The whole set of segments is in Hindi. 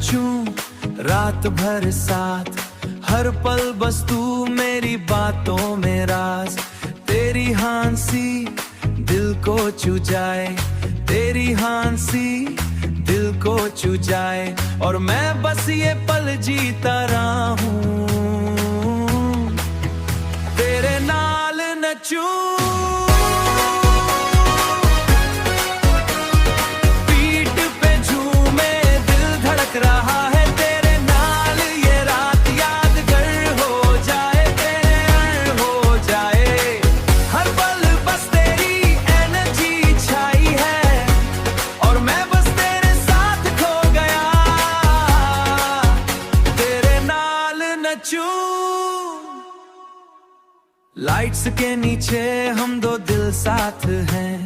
नचूं रात भर साथ, हर पल बस तू मेरी बातों में राज। तेरी हंसी दिल को छू जाए, तेरी हंसी दिल को छू जाए, और मैं बस ये पल जीता रहा हूँ, तेरे नाल नचूं। रहा है तेरे नाल ये रात यादगार हो जाए, तेरे अण हो जाए। हर पल बस तेरी एनर्जी छाई है, और मैं बस तेरे साथ खो गया, तेरे नाल नचूं। लाइट्स के नीचे हम दो दिल साथ हैं,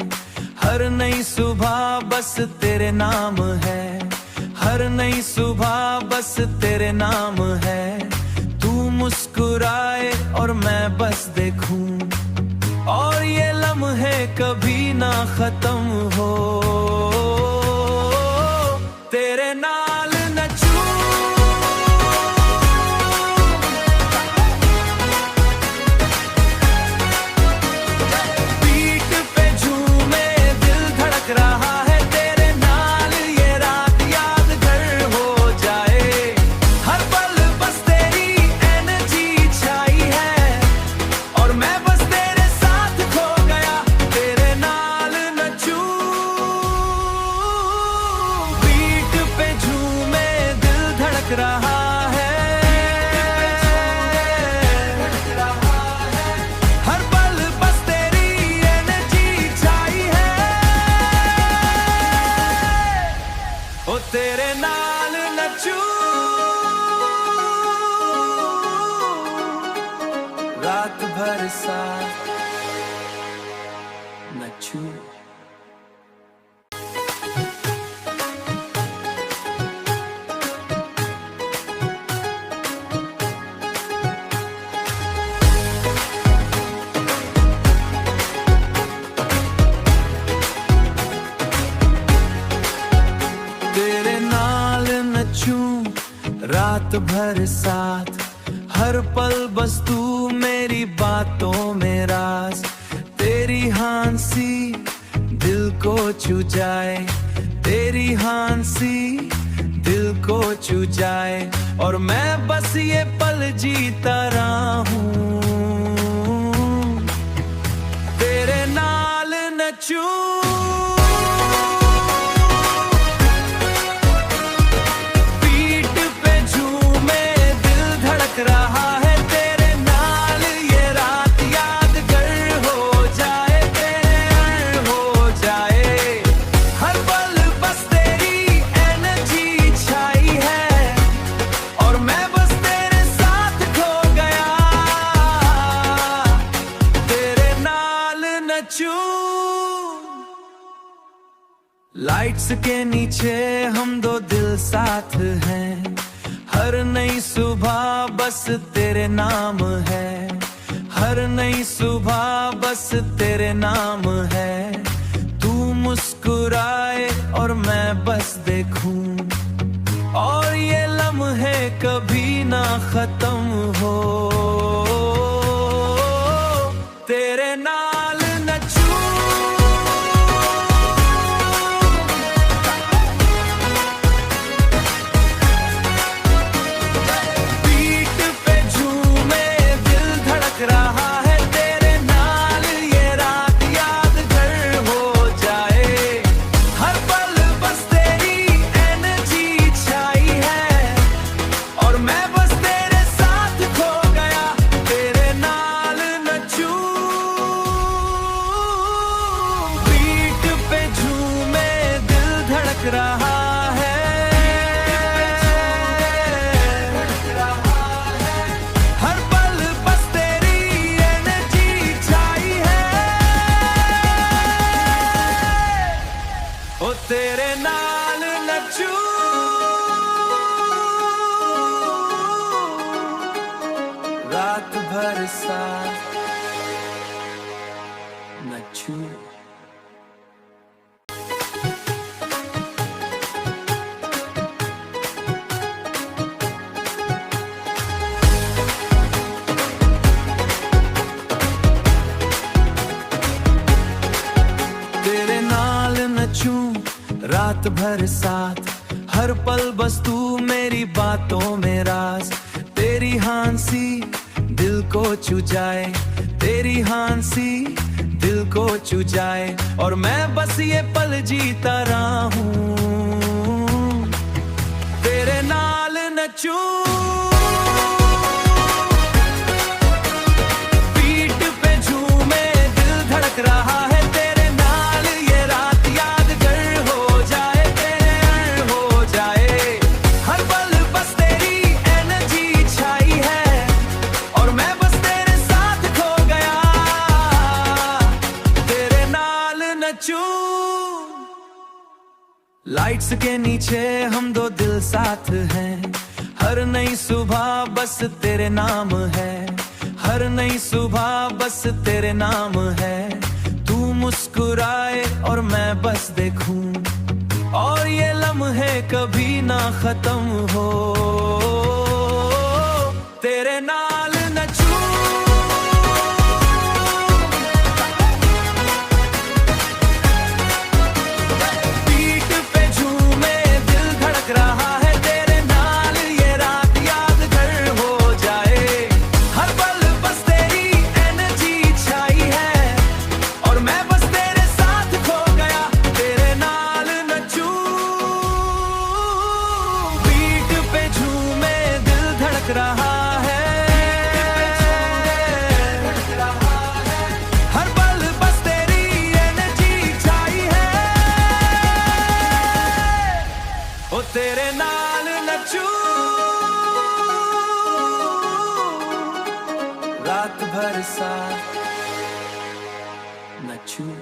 हर नई सुबह बस तेरे नाम है, हर नई सुबह बस तेरे नाम है। तू मुस्कुराए और मैं बस देखूं, और ये लम्हे कभी ना खत्म हो, तेरे नाल नचूं। बीट पे झूमे दिल धड़क रहा है, रहा है हर पल बस तेरी एनर्जी छाई है, ओ तेरे नाल नचूं। रात भर साथ नचूं। रात भर साथ, हर पल बस तू मेरी बातों में राज। तेरी हंसी दिल को छू जाए, तेरी हंसी दिल को छू जाए, और मैं बस ये पल जीता रहा हूँ, तेरे नाल नचूं। रहा है तेरे नाल ये रात यादगार हो जाए, तेरे अण हो जाए। हर पल बस तेरी एनर्जी छाई है, और मैं बस तेरे साथ खो गया, तेरे नाल नचूं। लाइट्स के नीचे हम दो दिल साथ हैं, हर नई सुबह बस तेरे नाम है, हर नई सुबह बस तेरे नाम है। तू मुस्कुराए और मैं बस देखूं, और ये लम्हे कभी ना खत्म हो, तेरे नाल नचूं। रहा है तेरे नाल ये रात यादगार हो जाए, हर पल बस तेरी एनर्जी छाई है, और मैं बस तेरे साथ खो गया, तेरे नाल नचूं। बीट पे झूमे दिल धड़क रहा है, हर पल बस ओ तेरे नाल नचूं। रात भर साथ नचूं। रात भर साथ, हर पल बस तू मेरी बातों में राज। तेरी हंसी दिल को छू जाए, तेरी हंसी दिल को छू जाए, और मैं बस ये पल जीता रहा हूँ, तेरे नाल नचूं। पीठ पे झूमे दिल धड़क रहा है, तेरे नाल ये रात यादगार हो जाए, तेरे अण हो जाए। हर पल बस तेरी एनर्जी छाई है, और मैं बस तेरे साथ खो गया, तेरे नाल नचूं। लाइट्स के नीचे हम दो दिल साथ हैं, हर नई सुबह बस तेरे नाम है, हर नई सुबह बस तेरे नाम है। तू मुस्कुराए और मैं बस देखूं, और ये लम्हे कभी ना खत्म हो, तेरे नाल नचूं। पीठ पे झूमे दिल धड़क रहा है, तेरे नाल ये रात यादगार हो जाए। हर पल बस तेरी एनर्जी छाई है, और मैं बस तेरे साथ खो गया, तेरे नाल नचूं। पीठ पे झूमे दिल धड़क रहा है, हर पल बस तेरी एनर्जी छाई है, ओ तेरे नाल नचूं। रात भर साथ नचूं।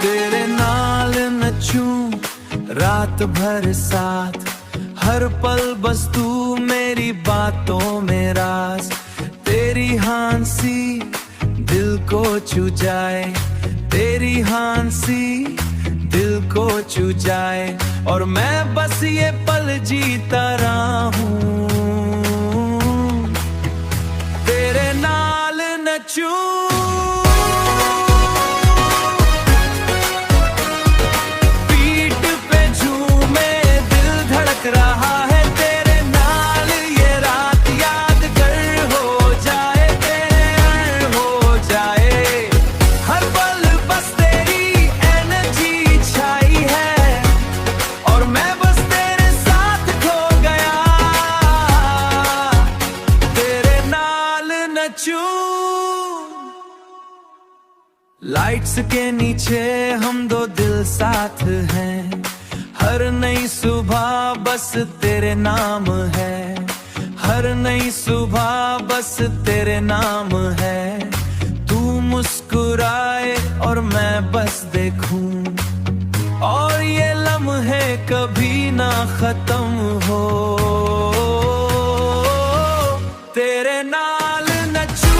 तेरे नाल नचूं रात भर साथ, हर पल बस तू मेरी बातों में राज। तेरी हंसी दिल को छू जाए, तेरी हंसी दिल को छू जाए, और मैं बस ये पल जीता रहा हूँ, तेरे नाल नचूं। रहा है तेरे नाल ये रात यादगार हो जाए, तेरे अण हो जाए। हर पल बस तेरी एनर्जी छाई है, और मैं बस तेरे साथ खो गया, तेरे नाल नचूं। लाइट्स के नीचे हम दो दिल साथ हैं, हर नई सुबह बस तेरे नाम है, हर नई सुबह बस तेरे नाम है। तू मुस्कुराए और मैं बस देखूं, और ये लम्हे कभी ना खत्म हो, तेरे नाल नचूं।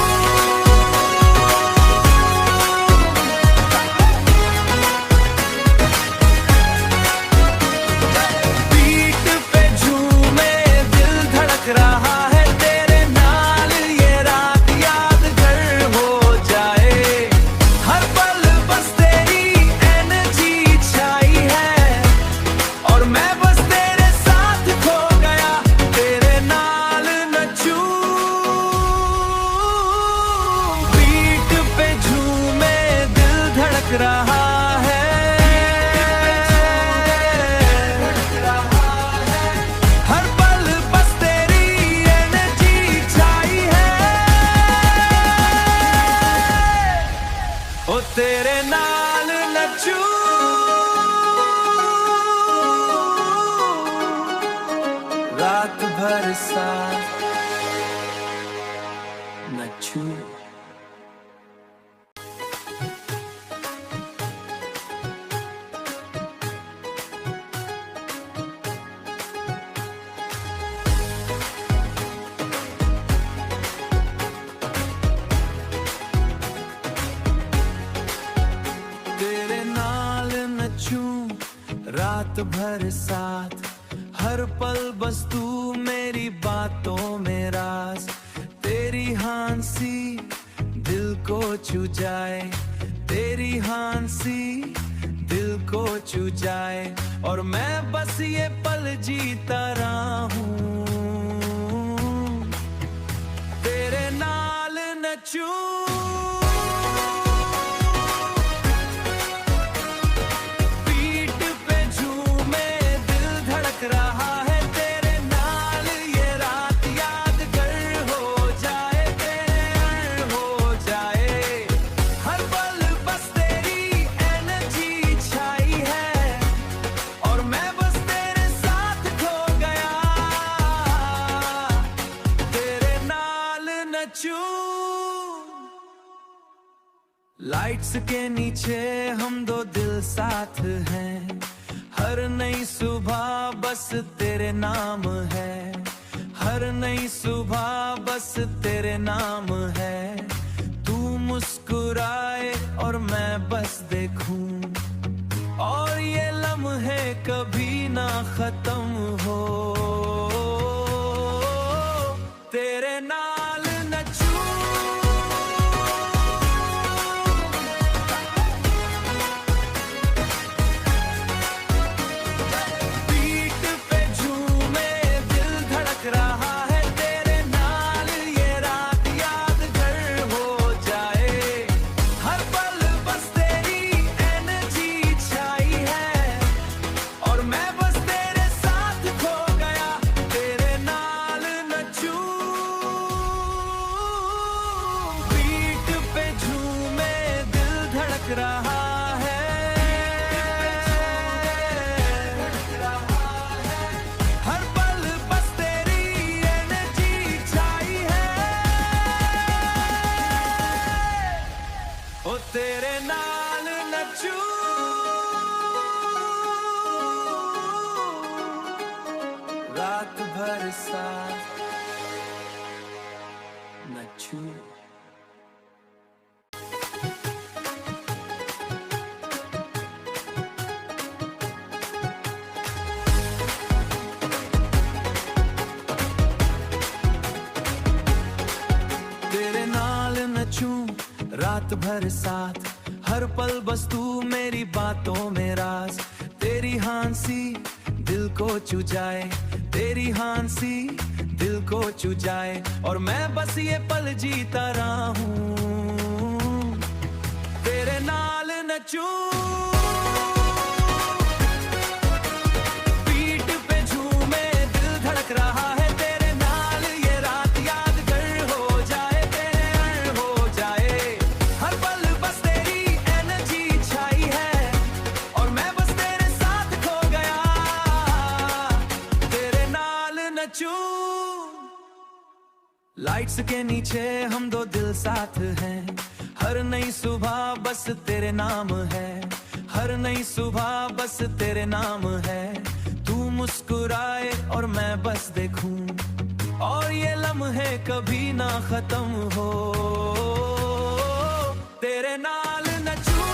रहा है तेरे नाल ये रात यादगार हो जाए, हर पल बस तेरी एनर्जी छाई है, और मैं बस तेरे साथ खो गया, तेरे नाल नचूं। पीठ पे झूमे दिल धड़क रहा है, ओ तेरे नाल नचूं। रात भर साथ नचूं। तेरे नाल रात भर साथ, हर पल बस तू मेरी बातों में राज। तेरी हंसी दिल को छू जाए, तेरी हंसी दिल को छू जाए, और मैं बस ये पल जीता रहा हूँ, तेरे नाल नचूं। रहा है तेरे नाल ये रात, यादगार हो जाए, तेरे हो जाए। हर पल बस तेरी एनर्जी छाई है, और मैं बस तेरे साथ खो गया, तेरे नाल नचूं। लाइट्स के नीचे हम दो दिल साथ हैं, हर नई सुबह बस तेरे नाम है, हर नई सुबह बस तेरे नाम है। तू मुस्कुराए और मैं बस देखूं, और ये लम्हे कभी ना खत्म हो, तेरे नाल नचूं। रहा है तेरे नाल ये रात, यादगार हो जाए। हर पल बस तेरी एनर्जी छाई है, और मैं बस तेरे साथ खो गया, तेरे नाल नचूं। बीट पे झूमे दिल धड़क रहा है, हर पल बस तेरी एनर्जी छाई है, ओ तेरे नाल नचूं। रात भर साथ नचूं। तेरे नाल नचूं रात भर साथ, हर पल बस तू मेरी बातों में राज। तेरी हंसी दिल को छू जाए, तेरी हंसी दिल को छू जाए, और मैं बस ये पल जीता रहा हूँ, तेरे नाल नचूं। पीठ पे झूमे दिल धड़क रहा है, तेरे नाल ये रात यादगार हो जाए, तेरे हो जाए। हर पल बस तेरी एनर्जी छाई है, और मैं बस तेरे साथ खो गया, तेरे नाल नचूं। लाइट्स के नीचे हम दो दिल साथ हैं, हर नई सुबह बस तेरे नाम है, हर नई सुबह बस तेरे नाम है। तू मुस्कुराए और मैं बस देखूं, और ये लम्हे कभी ना खत्म हो, तेरे नाल नचूं।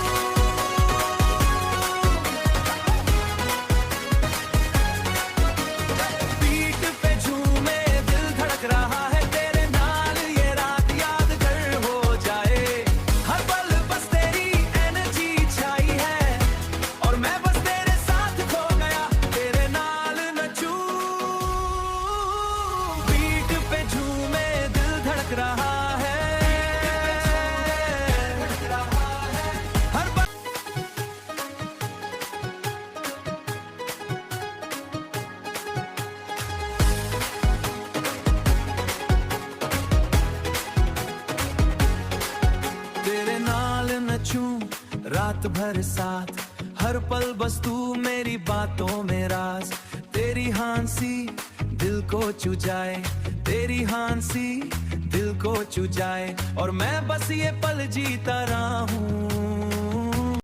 पीठ पे झूमे दिल धड़क रहा है, तेरे नाल ये रात यादगार हो जाए। हर पल बस तेरी एनर्जी छाई है, और मैं बस तेरे साथ खो गया, तेरे नाल नचूं। पीठ पे झूमे दिल धड़क रहा है, हर पल तेरे नाल नचूं रात भर साथ, हर पल बस तू मेरी बातों में राज। तेरी हंसी दिल को छू जाए, तेरी हंसी दिल को छू जाए, और मैं बस ये पल जीता रहा हूँ,